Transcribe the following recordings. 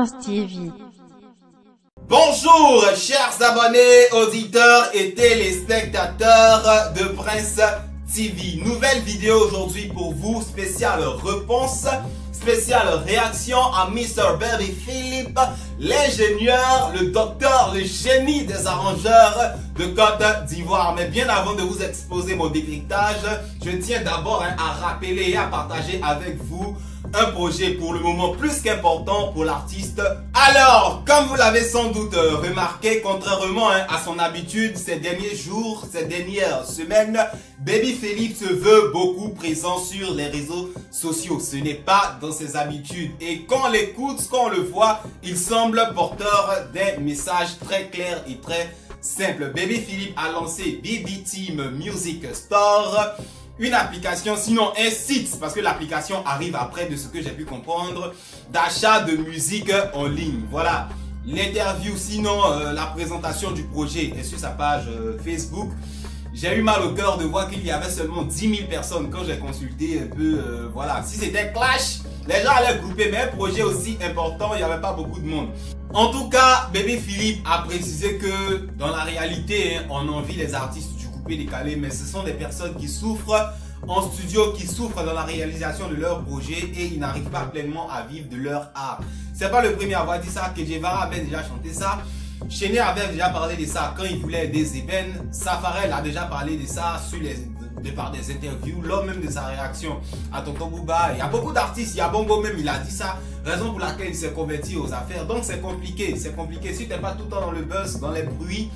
Prince TV. Bonjour chers abonnés, auditeurs et téléspectateurs de Prince TV. Nouvelle vidéo aujourd'hui pour vous, spéciale réponse, spéciale réaction à Mr. Baby Philippe, l'ingénieur, le docteur, le génie des arrangeurs de Côte d'Ivoire. Mais bien avant de vous exposer mon décryptage, je tiens d'abord à rappeler et à partager avec vous un projet pour le moment plus qu'important pour l'artiste. Alors, comme vous l'avez sans doute remarqué, contrairement à son habitude ces derniers jours, ces dernières semaines, Baby Philippe se veut beaucoup présent sur les réseaux sociaux. Ce n'est pas dans ses habitudes. Et quand on l'écoute, quand on le voit, il semble porteur d'un message très clair et très simple. Baby Philippe a lancé BB Team Music Store, une application, sinon un site, parce que l'application arrive après de ce que j'ai pu comprendre, d'achat de musique en ligne. Voilà, l'interview, sinon la présentation du projet est sur sa page Facebook. J'ai eu mal au cœur de voir qu'il y avait seulement 10 000 personnes quand j'ai consulté un peu, voilà. Si c'était clash, les gens allaient grouper, mais un projet aussi important, il n'y avait pas beaucoup de monde. En tout cas, Baby Philippe a précisé que dans la réalité, on envie les artistes du coupé décalé, mais ce sont des personnes qui souffrent en studio, qui souffrent dans la réalisation de leur projet et ils n'arrivent pas pleinement à vivre de leur art. C'est pas le premier à avoir dit ça, que Guevara avait déjà chanté ça. Chéné avait déjà parlé de ça quand il voulait aider Zeben. Safarel a déjà parlé de ça par des interviews, lors même de sa réaction à Tonton Bouba. Il y a beaucoup d'artistes, il y a Bongo même, il a dit ça, raison pour laquelle il s'est converti aux affaires. Donc c'est compliqué, c'est compliqué. Si tu n'es pas tout le temps dans le buzz, dans les bruits,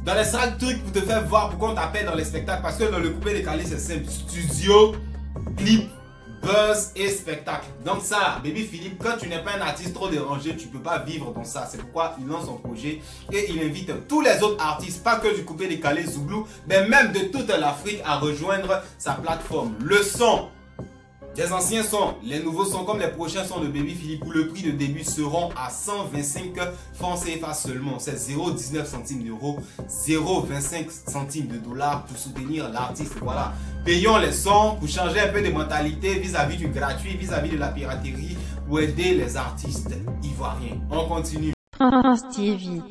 dans les sales trucs pour te faire voir, pourquoi on t'appelle dans les spectacles, parce que dans le coupé décalé c'est simple, studio, clip, buzz et spectacle. Donc ça, Baby Philippe, quand tu n'es pas un artiste trop dérangé, tu peux pas vivre dans ça. C'est pourquoi il lance son projet et il invite tous les autres artistes, pas que du coupé décalé Zouglou, mais même de toute l'Afrique à rejoindre sa plateforme. Le son, les anciens sons, les nouveaux sons comme les prochains sons de Baby Philippe où le prix de début seront à 125 francs CFA seulement. C'est 0,19 centimes d'euros, 0,25 centimes de dollars pour soutenir l'artiste. Voilà. Payons les sons pour changer un peu de mentalité vis-à-vis du gratuit, vis-à-vis de la piraterie pour aider les artistes ivoiriens. On continue. Prince TV.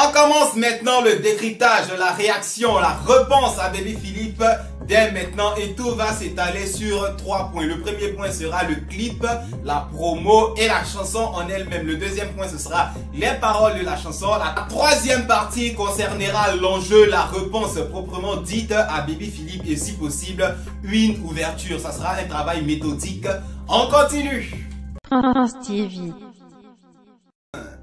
On commence maintenant le décryptage, la réaction, la réponse à Baby Philippe dès maintenant et tout va s'étaler sur 3 points. Le premier point sera le clip, la promo et la chanson en elle-même. Le deuxième point ce sera les paroles de la chanson. La troisième partie concernera l'enjeu, la réponse proprement dite à Baby Philippe et si possible une ouverture. Ça sera un travail méthodique. On continue. Prince TV.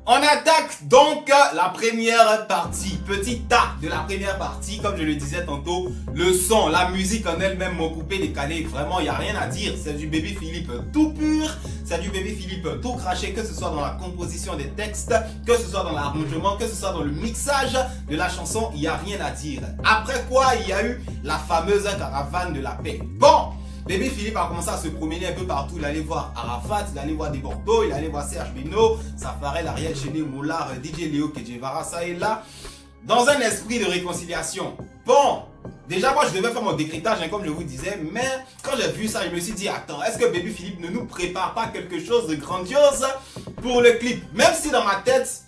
On attaque donc la première partie, petit A de la première partie, comme je le disais tantôt, le son, la musique en elle-même, mon coupé décalé, vraiment il n'y a rien à dire, c'est du Baby Philippe tout pur, c'est du Baby Philippe tout craché, que ce soit dans la composition des textes, que ce soit dans l'arrangement, que ce soit dans le mixage de la chanson, il n'y a rien à dire. Après quoi, il y a eu la fameuse caravane de la paix. Bon, Baby Philippe a commencé à se promener un peu partout. Il allait voir Arafat, il allait voir Debordo, il allait voir Serge Beno, Safarel, Ariel Chéné, Moulard, DJ Léo, Guevara, ça et là, dans un esprit de réconciliation. Bon, déjà moi je devais faire mon décryptage, hein, comme je vous disais, mais quand j'ai vu ça, je me suis dit, attends, est-ce que Baby Philippe ne nous prépare pas quelque chose de grandiose pour le clip? Même si dans ma tête,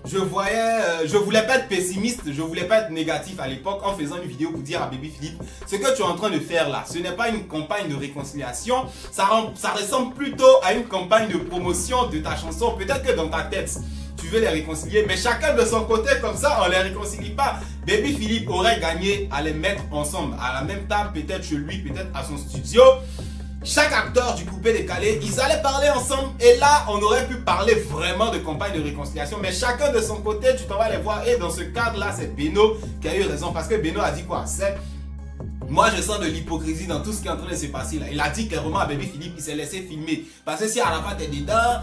je voulais pas être pessimiste, je voulais pas être négatif à l'époque en faisant une vidéo pour dire à Baby Philippe, ce que tu es en train de faire là, ce n'est pas une campagne de réconciliation, ça ressemble plutôt à une campagne de promotion de ta chanson. Peut-être que dans ta tête, tu veux les réconcilier, mais chacun de son côté, comme ça, on les réconcilie pas. Baby Philippe aurait gagné à les mettre ensemble, à la même table, peut-être chez lui, peut-être à son studio. Chaque acteur du coupé décalé, ils allaient parler ensemble et là, on aurait pu parler vraiment de campagne de réconciliation. Mais chacun de son côté, tu t'en vas les voir. Et dans ce cadre-là, c'est Beno qui a eu raison. Parce que Beno a dit quoi? C'est moi, je sens de l'hypocrisie dans tout ce qui est en train de se passer là. Il a dit clairement à Baby Philippe, il s'est laissé filmer. Parce que si Arafat est dedans,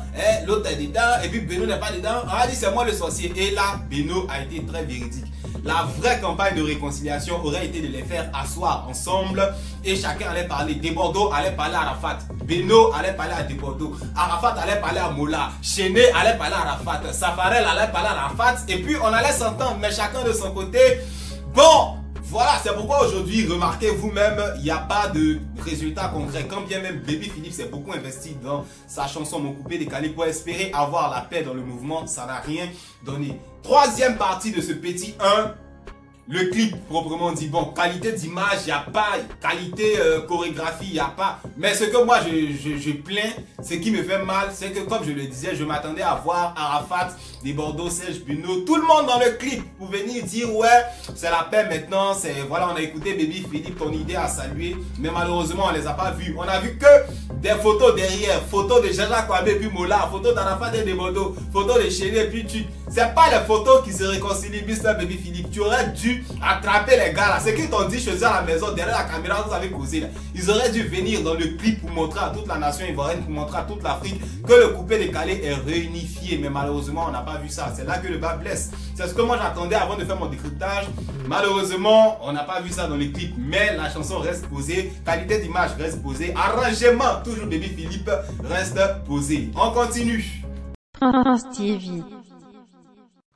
l'autre est dedans, et puis Beno n'est pas dedans, on a dit c'est moi le sorcier. Et là, Beno a été très véridique. La vraie campagne de réconciliation aurait été de les faire asseoir ensemble et chacun allait parler. Debordo allait parler à Arafat, Beno allait parler à Debordo, Arafat allait parler à Moula, Chéné allait parler à Arafat, Safarel allait parler à Arafat et puis on allait s'entendre, mais chacun de son côté. Bon, Voilà, c'est pourquoi aujourd'hui, remarquez vous-même, il n'y a pas de résultat concret. Quand bien même Baby Philippe s'est beaucoup investi dans sa chanson Mon coupé décalé pour espérer avoir la paix dans le mouvement, ça n'a rien donné. Troisième partie de ce petit 1. Le clip, proprement dit, bon, qualité d'image, il n'y a pas, qualité chorégraphie, il n'y a pas. Mais ce que moi, je plains, ce qui me fait mal, c'est que comme je le disais, je m'attendais à voir Arafat, des Bordeaux, Serge Buno, tout le monde dans le clip pour venir dire, ouais, c'est la paix maintenant, c'est, voilà, on a écouté Baby Philippe, ton idée à saluer, mais malheureusement, on ne les a pas vus. On a vu que des photos derrière, photos de Jean-Jacques Kouabé puis Mola, photos d'Arafat et de Bordeaux, photos de Chéri puis tu. C'est pas les photos qui se réconcilient, Mr. Baby Philippe. Tu aurais dû attraper les gars là. C'est qu'ils t'ont dit chez eux à la maison, derrière la caméra, vous avez causé là. Ils auraient dû venir dans le clip pour montrer à toute la nation ivoirienne, pour montrer à toute l'Afrique que le coupé décalé est réunifié. Mais malheureusement, on n'a pas vu ça. C'est là que le bas blesse. C'est ce que moi j'attendais avant de faire mon décryptage. Malheureusement, on n'a pas vu ça dans les clips. Mais la chanson reste posée. Qualité d'image reste posée. Arrangement, toujours Baby Philippe, reste posé. On continue. France TV.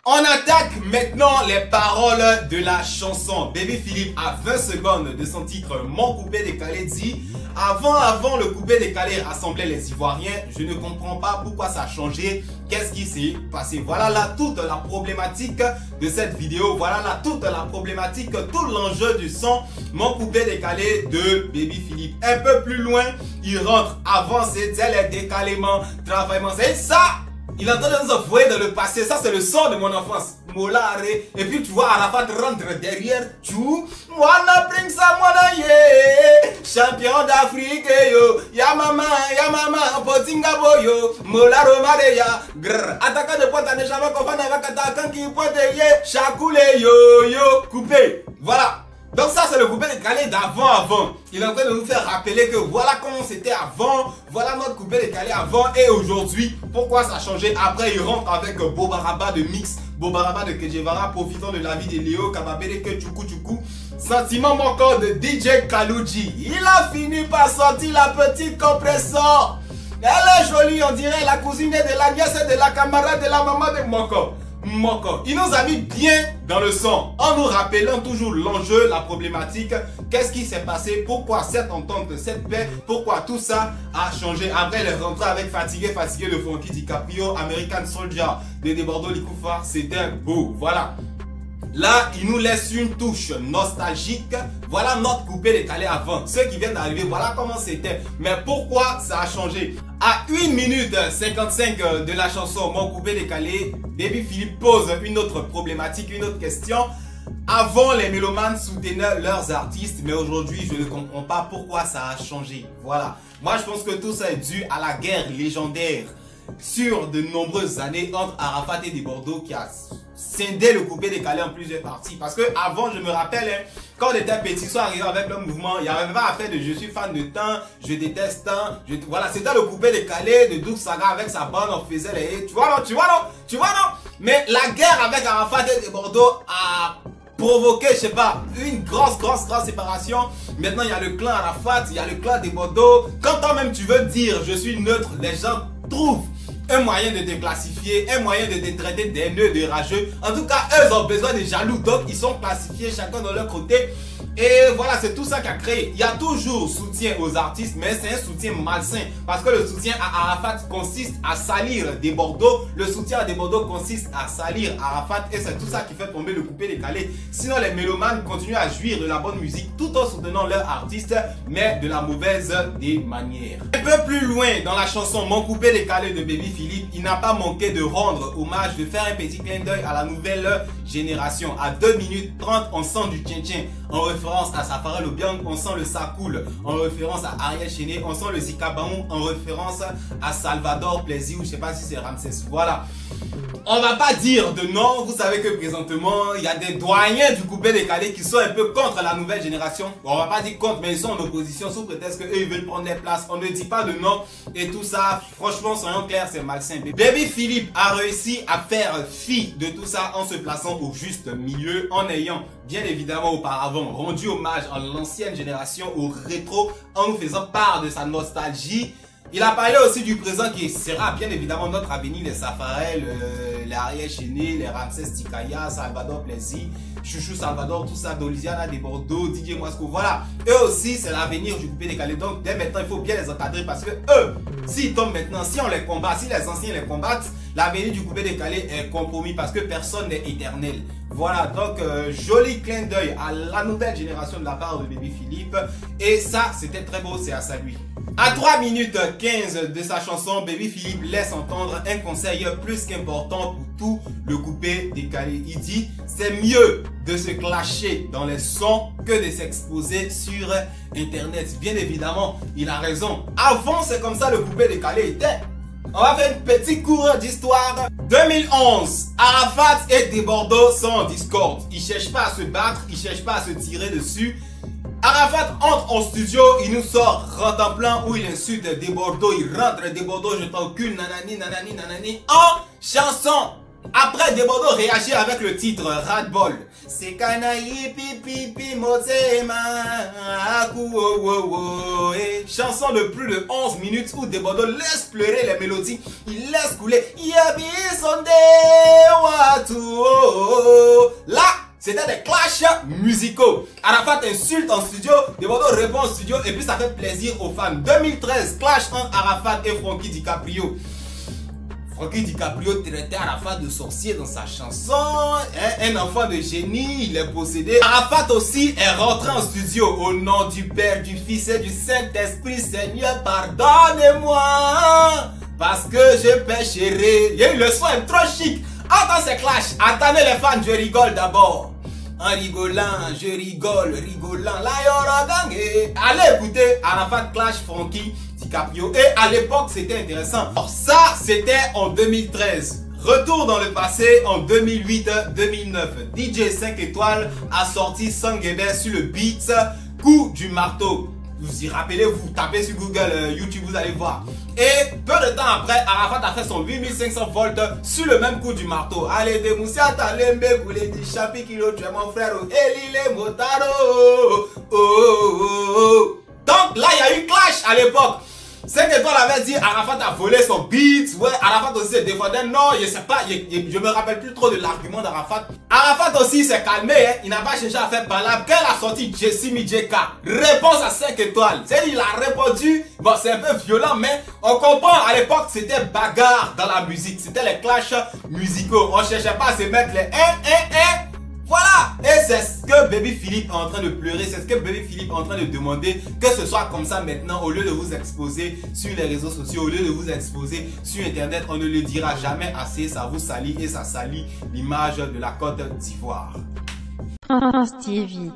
On attaque maintenant les paroles de la chanson. Baby Philippe, à 20 secondes de son titre Mon coupé décalé, dit: Avant le coupé décalé rassemblait les Ivoiriens. Je ne comprends pas pourquoi ça a changé. Qu'est-ce qui s'est passé? Voilà là toute la problématique de cette vidéo. Voilà là toute la problématique, tout l'enjeu du son Mon coupé décalé de Baby Philippe. Un peu plus loin, il rentre. Avant, c'était les décalements, travaillements. C'est ça! Il est en train de nous envoyer dans le passé. Ça, c'est le son de mon enfance. Molare. Et puis, tu vois, Arafat rentre derrière. Tu. Wana bring ça, mwana ye. Champion d'Afrique, yo. Ya mama, potinga boyo. Molaro mareya. Grrr. Attaquant de pointe, n'est jamais confondre avec attaquant qui pointe ye. Chakoule, yo. Coupé. Voilà. Donc ça c'est le coupé décalé d'avant. Il est en train de nous faire rappeler que voilà comment c'était avant, voilà notre coupé décalé avant et aujourd'hui. Pourquoi ça a changé? Après il rentre avec Bobaraba de Mix, Bobaraba de Kejevara, profitant de la vie de Léo, Kababele que Tchoukou. Sentiment encore de DJ Kalouji. Il a fini par sortir la petite compresseur. Elle est jolie, on dirait la cousine de la nièce de la camarade de la maman de Moko. Il nous a mis bien dans le son en nous rappelant toujours l'enjeu, la problématique, qu'est-ce qui s'est passé, pourquoi cette entente, cette paix, pourquoi tout ça a changé. Après il est rentré avec Fatigué de Funky DiCaprio, American Soldier de Bordeaux Likoufa, c'était beau, voilà. Là, il nous laisse une touche nostalgique. Voilà notre coupé décalé avant. Ceux qui viennent d'arriver, voilà comment c'était. Mais pourquoi ça a changé? À 1 minute 55 de la chanson Mon coupé décalé, Baby Philippe pose une autre problématique, une autre question. Avant, les mélomanes soutenaient leurs artistes, mais aujourd'hui, je ne comprends pas pourquoi ça a changé. Voilà. Moi, je pense que tout ça est dû à la guerre légendaire sur de nombreuses années entre Arafat et des Bordeaux qui a scindé le coupé décalé en plusieurs parties. Parce que avant, je me rappelle, quand on était petit, soit arrivé avec le mouvement, il n'y avait pas à faire de je suis fan de temps, je déteste temps. Voilà, c'était le coupé décalé de Doug Saga avec sa bande, on faisait les... Tu vois non? Mais la guerre avec Arafat et des Bordeaux a provoqué, je sais pas, une grosse séparation. Maintenant, il y a le clan Arafat, il y a le clan des Bordeaux. Quand toi-même tu veux dire je suis neutre, les gens trouvent un moyen de déclassifier, un moyen de détraiter des nœuds, des rageux. En tout cas, eux ont besoin de jaloux, donc ils sont classifiés chacun de leur côté. Et voilà, c'est tout ça qui a créé. Il y a toujours soutien aux artistes, mais c'est un soutien malsain. Parce que le soutien à Arafat consiste à salir des Bordeaux. Le soutien à des Bordeaux consiste à salir Arafat. Et c'est tout ça qui fait tomber le coupé décalé. Sinon, les mélomanes continuent à jouir de la bonne musique tout en soutenant leurs artistes, mais de la mauvaise des manières. Un peu plus loin dans la chanson Mon coupé décalé de Baby Philippe, il n'a pas manqué de rendre hommage, de faire un petit clin d'œil à la nouvelle génération. À 2 minutes 30, on sent du tien-tien. En référence à Safari Lobiang, on sent le Sakoul. En référence à Ariel Chené, on sent le Zikabaou. En référence à Salvador Plaisir, ou je sais pas si c'est Ramsès. Voilà. On va pas dire de non. Vous savez que présentement, il y a des doyens du coupé décalé qui sont un peu contre la nouvelle génération. On va pas dire contre, mais ils sont en opposition sous prétexte qu'eux ils veulent prendre des places. On ne dit pas de non. Et tout ça, franchement, soyons clairs, c'est malsain. Baby Philippe a réussi à faire fi de tout ça en se plaçant au juste milieu, en ayant bien évidemment auparavant rendu hommage à l'ancienne génération, au rétro, en nous faisant part de sa nostalgie. Il a parlé aussi du présent qui sera bien évidemment notre avenir, les Safarel, les Ariel Chéné, les Ramsès Tikaya, Salvador Plaisir, Chouchou Salvador, tout ça, Doliziana de Bordeaux, DJ Mosco. Voilà, eux aussi c'est l'avenir du coupé décalé. Donc dès maintenant il faut bien les encadrer parce que eux, s'ils tombent maintenant, si on les combat, si les anciens les combattent, l'avenir du coupé décalé est compromis parce que personne n'est éternel. Voilà, donc joli clin d'œil à la nouvelle génération de la part de Baby Philippe. Et ça, c'était très beau, c'est à saluer. À 3 minutes 15 de sa chanson, Baby Philippe laisse entendre un conseil plus qu'important pour tout le coupé décalé. Il dit, c'est mieux de se clasher dans les sons que de s'exposer sur Internet. Bien évidemment, il a raison. Avant, c'est comme ça le coupé décalé était. On va faire une petite cour d'histoire. 2011, Arafat et Desbordeaux sont en discorde. Ils cherchent pas à se battre, ils cherchent pas à se tirer dessus. Arafat entre en studio, il nous sort rentre en plein où il insulte Desbordeaux. Il rentre Desbordeaux, je t'encule, nanani, nanani, nanani, en chanson. Après, Desbordeaux réagit avec le titre Radbol. C'est Kanaï pipi pi motema aku wo. Chanson de plus de 11 minutes où Desbordeaux laisse pleurer les mélodies. Il laisse couler. Yabi sonde watu. Là, c'était des clashs musicaux. Arafat insulte en studio, Desbordeaux répond en studio et puis ça fait plaisir aux fans. 2013, clash entre Arafat et Frankie DiCaprio. Frankie DiCaprio traitait Arafat de sorcier dans sa chanson, un enfant de génie, il est possédé. Arafat aussi est rentré en studio au nom du Père, du Fils et du Saint-Esprit. Seigneur, pardonne-moi, parce que je pécherai. Il y a eu le son est trop chic. Entends ces clashs, attendez les fans, je rigole d'abord. En rigolant, je rigole, rigolant, la yorogangue. Allez écouter Arafat clash Frankie DiCaprio. Et à l'époque, c'était intéressant. Alors ça, c'était en 2013. Retour dans le passé, en 2008-2009. DJ 5 étoiles a sorti Sanguebé sur le beat Coup du marteau. Vous y rappelez, vous tapez sur Google, YouTube, vous allez voir. Et peu de temps après, Arafat a fait son 8500 volts sur le même coup du marteau. Allez, de Moussia Talembe, vous les dit, Chapi Kilo, tu es mon frère, Elile Motaro. Donc là, il y a eu clash à l'époque. 5 étoiles avait dit Arafat a volé son beat. Ouais, Arafat aussi se défendait. Non, je sais pas, je me rappelle plus trop de l'argument d'Arafat. Arafat aussi s'est calmé, hein. Il n'a pas cherché à faire palabre. Quand il a sorti Jessie Midjeka, réponse à 5 étoiles. C'est-à-dire, il a répondu. Bon, c'est un peu violent, mais on comprend. À l'époque, c'était bagarre dans la musique. C'était les clashs musicaux. On cherchait pas à se mettre les Voilà. Et c'est ce que Baby Philippe est en train de pleurer. C'est ce que Baby Philippe est en train de demander. Que ce soit comme ça maintenant. Au lieu de vous exposer sur les réseaux sociaux. Au lieu de vous exposer sur Internet. On ne le dira jamais assez. Ça vous salit et ça salit l'image de la Côte d'Ivoire. France TV.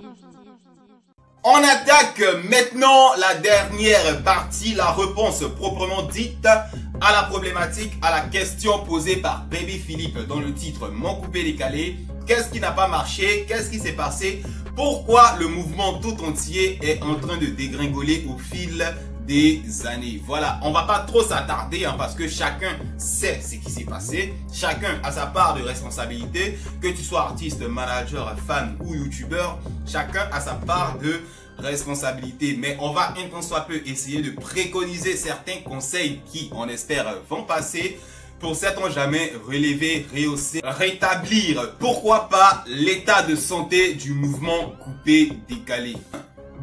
On attaque maintenant la dernière partie. La réponse proprement dite à la problématique, à la question posée par Baby Philippe dans le titre Mon coupé décalé. Qu'est-ce qui n'a pas marché? Qu'est-ce qui s'est passé? Pourquoi le mouvement tout entier est en train de dégringoler au fil des années? Voilà, on va pas trop s'attarder parce que chacun sait ce qui s'est passé. Chacun a sa part de responsabilité. Que tu sois artiste, manager, fan ou youtubeur, chacun a sa part de responsabilité. Mais on va un tant soit peu essayer de préconiser certains conseils qui, on espère, vont passer. Pour sait-on jamais relever, rehausser, rétablir, pourquoi pas l'état de santé du mouvement coupé décalé.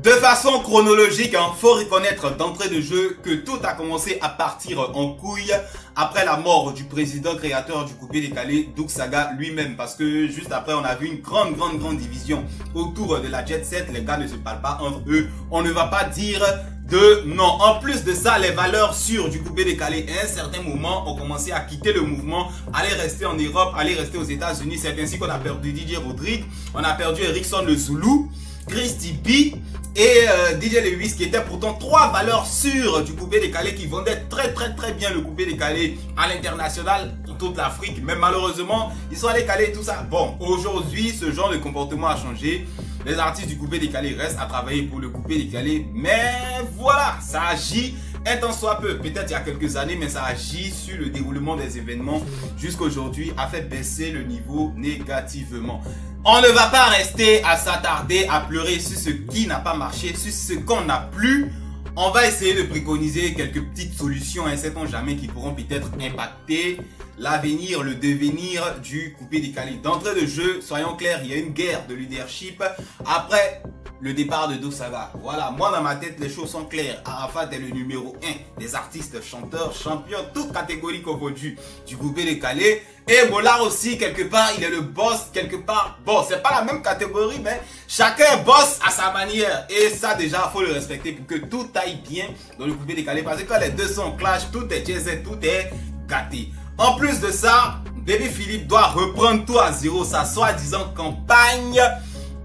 De façon chronologique, faut reconnaître d'entrée de jeu que tout a commencé à partir en couille après la mort du président créateur du coupé décalé, Doug Saga lui-même. Parce que juste après, on a vu une grande division autour de la jet set. Les gars ne se parlent pas entre eux. On ne va pas dire de non. En plus de ça, les valeurs sûres du coupé décalé à un certain moment ont commencé à quitter le mouvement, aller rester en Europe, aller rester aux États-Unis. C'est ainsi qu'on a perdu DJ Rodrigue, on a perdu Erickson le Zoulou, Christy B et DJ Lewis, qui étaient pourtant trois valeurs sûres du coupé décalé, qui vendaient très bien le coupé décalé à l'international pour toute l'Afrique. Mais malheureusement, ils sont allés caler tout ça. Bon, aujourd'hui, ce genre de comportement a changé. Les artistes du coupé décalé restent à travailler pour le coupé décalé. Mais voilà, ça agit un tant soit peu. Peut-être il y a quelques années, mais ça agit sur le déroulement des événements jusqu'à aujourd'hui, a fait baisser le niveau négativement. On ne va pas rester à s'attarder, à pleurer sur ce qui n'a pas marché, sur ce qu'on n'a plus. On va essayer de préconiser quelques petites solutions, hein, sait-on jamais, qui pourront peut-être impacter l'avenir, le devenir du coupé-décalé. D'entrée de jeu, soyons clairs, il y a une guerre de leadership après le départ de Dosaga. Voilà, moi dans ma tête, les choses sont claires. Arafat est le numéro 1 des artistes, chanteurs, champions, toutes catégories confondues du coupé-décalé. Et Molar aussi, quelque part, il est le boss, quelque part. Bon, c'est pas la même catégorie, mais chacun boss à sa manière. Et ça, déjà, faut le respecter pour que tout aille bien dans le coupé-décalé. Parce que quand les deux sont clash, tout est jazz, tout est gâté. En plus de ça, Baby Philippe doit reprendre tout à zéro, sa soi-disant campagne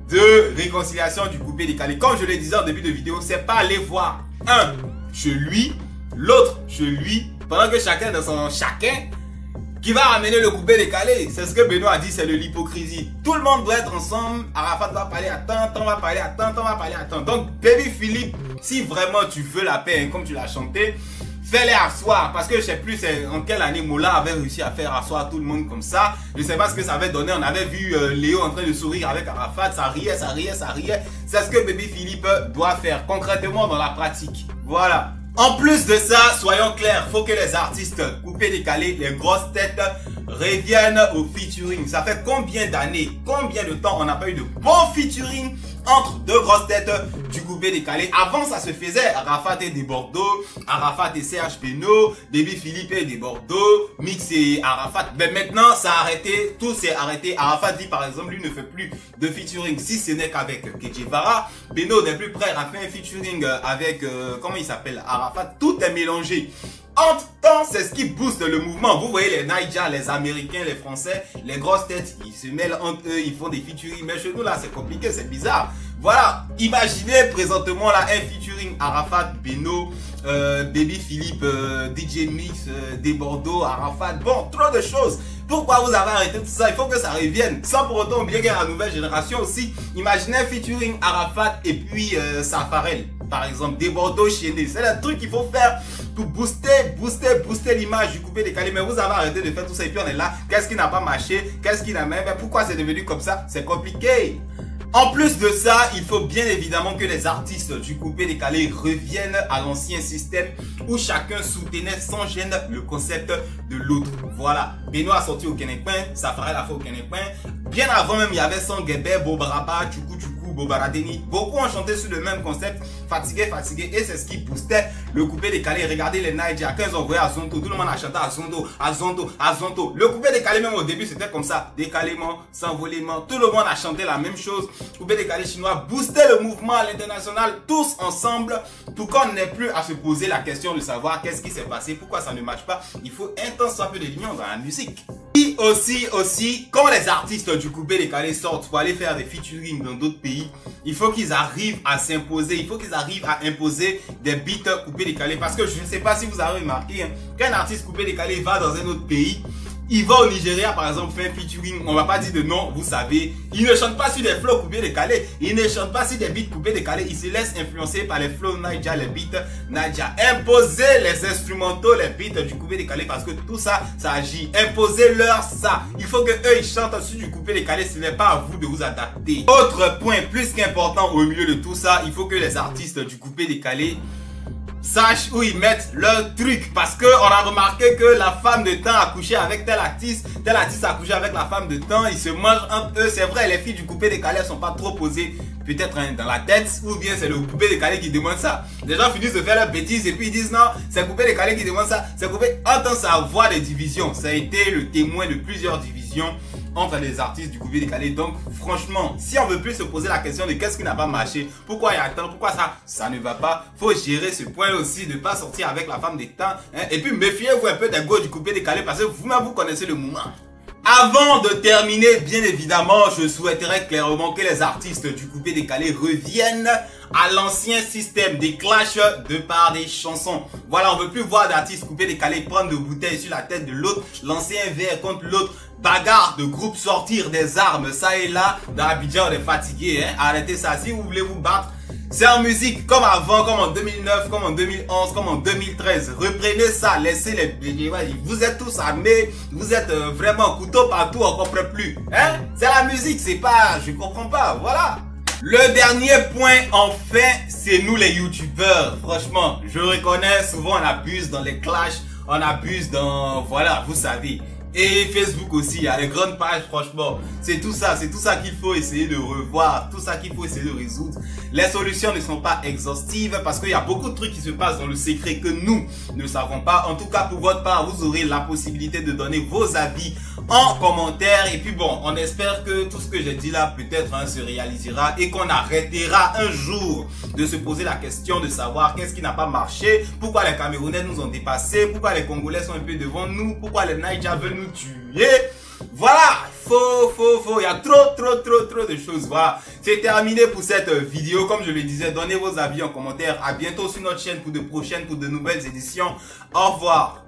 de réconciliation du coupé-décalé. Comme je le disais en début de vidéo, c'est pas aller voir un chez lui, l'autre chez lui, pendant que chacun dans son chacun qui va ramener le coupé-décalé. C'est ce que Benoît a dit, c'est de l'hypocrisie. Tout le monde doit être ensemble. Arafat va parler à tant, tant va parler à tant, tant va parler à tant. Donc Baby Philippe, si vraiment tu veux la paix, hein, comme tu l'as chanté, fais-les asseoir, parce que je sais plus en quelle année Mola avait réussi à faire asseoir tout le monde comme ça. Je sais pas ce que ça avait donné. On avait vu Léo en train de sourire avec Arafat, ça riait, ça riait, ça riait. C'est ce que Baby Philippe doit faire concrètement dans la pratique. Voilà. En plus de ça, soyons clairs, faut que les artistes coupé-décalé, les grosses têtes reviennent au featuring. Ça fait combien d'années, combien de temps on n'a pas eu de bon featuring entre deux grosses têtes du coupé-décalé? Avant, ça se faisait. Arafat et des Bordeaux, Arafat et Serge Peno, Baby Philippe et des Bordeaux, Mix et Arafat. Mais maintenant, ça a arrêté, tout s'est arrêté. Arafat dit par exemple, lui ne fait plus de featuring si ce n'est qu'avec Kedjevara. Peno n'est plus prêt à faire un featuring avec, comment il s'appelle, Arafat. Tout est mélangé. Entre temps, c'est ce qui booste le mouvement. Vous voyez les Naija, les Américains, les Français, les grosses têtes, ils se mêlent entre eux, ils font des featuring. Mais chez nous là, c'est compliqué, c'est bizarre. Voilà, imaginez présentement là un featuring Arafat, Beno, Baby Philippe, DJ Mix, des Bordeaux, Arafat. Bon, trop de choses. Pourquoi vous avez arrêté tout ça? Il faut que ça revienne. Sans pour autant oublier qu'il y a la nouvelle génération aussi. Imaginez un featuring Arafat et puis Safarel. Par exemple, des Bordeaux chaînés. C'est le truc qu'il faut faire pour booster l'image du coupé-décalé. Mais vous avez arrêté de faire tout ça et puis on est là. Qu'est-ce qui n'a pas marché? Qu'est-ce qui n'a même... Pourquoi c'est devenu comme ça? C'est compliqué. En plus de ça, il faut bien évidemment que les artistes du coupé-décalé reviennent à l'ancien système où chacun soutenait sans gêne le concept de l'autre. Voilà. Benoît a sorti au Kenekpin, Safarel a fait au Kenekpin. Bien avant même, il y avait Sanguébé, Bobaraba, Tchoukou, Bobaradeni. Beaucoup ont chanté sur le même concept, fatigué, et c'est ce qui boostait le coupé-décalé. Regardez les Naija, quand ils ont envoyé à Zonto, tout le monde a chanté à Zonto, à Zonto, à Zonto. Le coupé-décalé même au début c'était comme ça, décalément, s'envolément, tout le monde a chanté la même chose. Coupé-décalé chinois boostait le mouvement à l'international, tous ensemble, pour qu'on n'ait plus à se poser la question de savoir qu'est-ce qui s'est passé, pourquoi ça ne marche pas. Il faut un temps soit peu de l'union dans la musique. Et aussi, quand les artistes du coupé-décalé sortent pour aller faire des featuring dans d'autres pays, il faut qu'ils arrivent à s'imposer, il faut qu'ils arrivent à imposer des beats coupé-décalé. Parce que je ne sais pas si vous avez remarqué, hein, quand un artiste coupé-décalé va dans un autre pays, il va au Nigeria par exemple faire un featuring, on va pas dire de nom, vous savez, il ne chante pas sur des flows coupé-décalés, il ne chante pas sur des beats coupé-décalés, il se laisse influencer par les flows Naija, les beats Naija. Imposer les instrumentaux, les beats du coupé-décalé parce que tout ça, ça agit. Imposez-leur ça. Il faut que eux ils chantent sur du coupé-décalé, ce n'est pas à vous de vous adapter. Autre point plus qu'important au milieu de tout ça, il faut que les artistes du coupé-décalé sachent où ils mettent leur truc. Parce que on a remarqué que la femme de temps a couché avec tel artiste a couché avec la femme de temps, ils se mangent entre eux. C'est vrai, les filles du coupé-décalé elles sont pas trop posées peut-être hein, dans la tête, ou bien c'est le coupé-décalé qui demande ça. Les gens finissent de faire leurs bêtises et puis ils disent non, c'est le coupé-décalé qui demande ça. C'est coupé. Entend ça voix des divisions. Ça a été le témoin de plusieurs divisions entre les artistes du coupé-décalé. Donc franchement, si on veut plus se poser la question de qu'est-ce qui n'a pas marché, pourquoi il y a tant, pourquoi ça ne va pas, faut gérer ce point aussi de ne pas sortir avec la femme des temps hein. Et puis méfiez-vous un peu des go du coupé-décalé parce que vous-même vous connaissez le moment. Avant de terminer, bien évidemment, je souhaiterais clairement que les artistes du coupé-décalé reviennent à l'ancien système des clashs de par des chansons. Voilà, on veut plus voir d'artistes coupé-décalé prendre de bouteilles sur la tête de l'autre, lancer un verre contre l'autre, bagarre de groupe, sortir des armes, ça et là. Dans Abidjan, on est fatigué, hein. Arrêtez ça. Si vous voulez vous battre, c'est en musique, comme avant, comme en 2009, comme en 2011, comme en 2013. Reprenez ça, laissez les vous êtes tous armés, vous êtes vraiment couteau partout, on comprend plus. Hein? C'est la musique, c'est pas, je comprends pas, voilà. Le dernier point, enfin, c'est nous les youtubeurs. Franchement, je reconnais, souvent on abuse dans les clashs, on abuse dans, voilà, vous savez. Et Facebook aussi, il y a les grandes pages, franchement, c'est tout ça qu'il faut essayer de revoir, tout ça qu'il faut essayer de résoudre. Les solutions ne sont pas exhaustives parce qu'il y a beaucoup de trucs qui se passent dans le secret que nous ne savons pas. En tout cas, pour votre part, vous aurez la possibilité de donner vos avis en commentaire. Et puis bon, on espère que tout ce que j'ai dit là peut-être se réalisera et qu'on arrêtera un jour de se poser la question de savoir qu'est-ce qui n'a pas marché, pourquoi les Camerounais nous ont dépassés, pourquoi les Congolais sont un peu devant nous, pourquoi les Naïdja veulent nous tuer. Voilà, il y a trop de choses. Voilà, c'est terminé pour cette vidéo. Comme je le disais, donnez vos avis en commentaire. À bientôt sur notre chaîne pour de prochaines, pour de nouvelles éditions. Au revoir.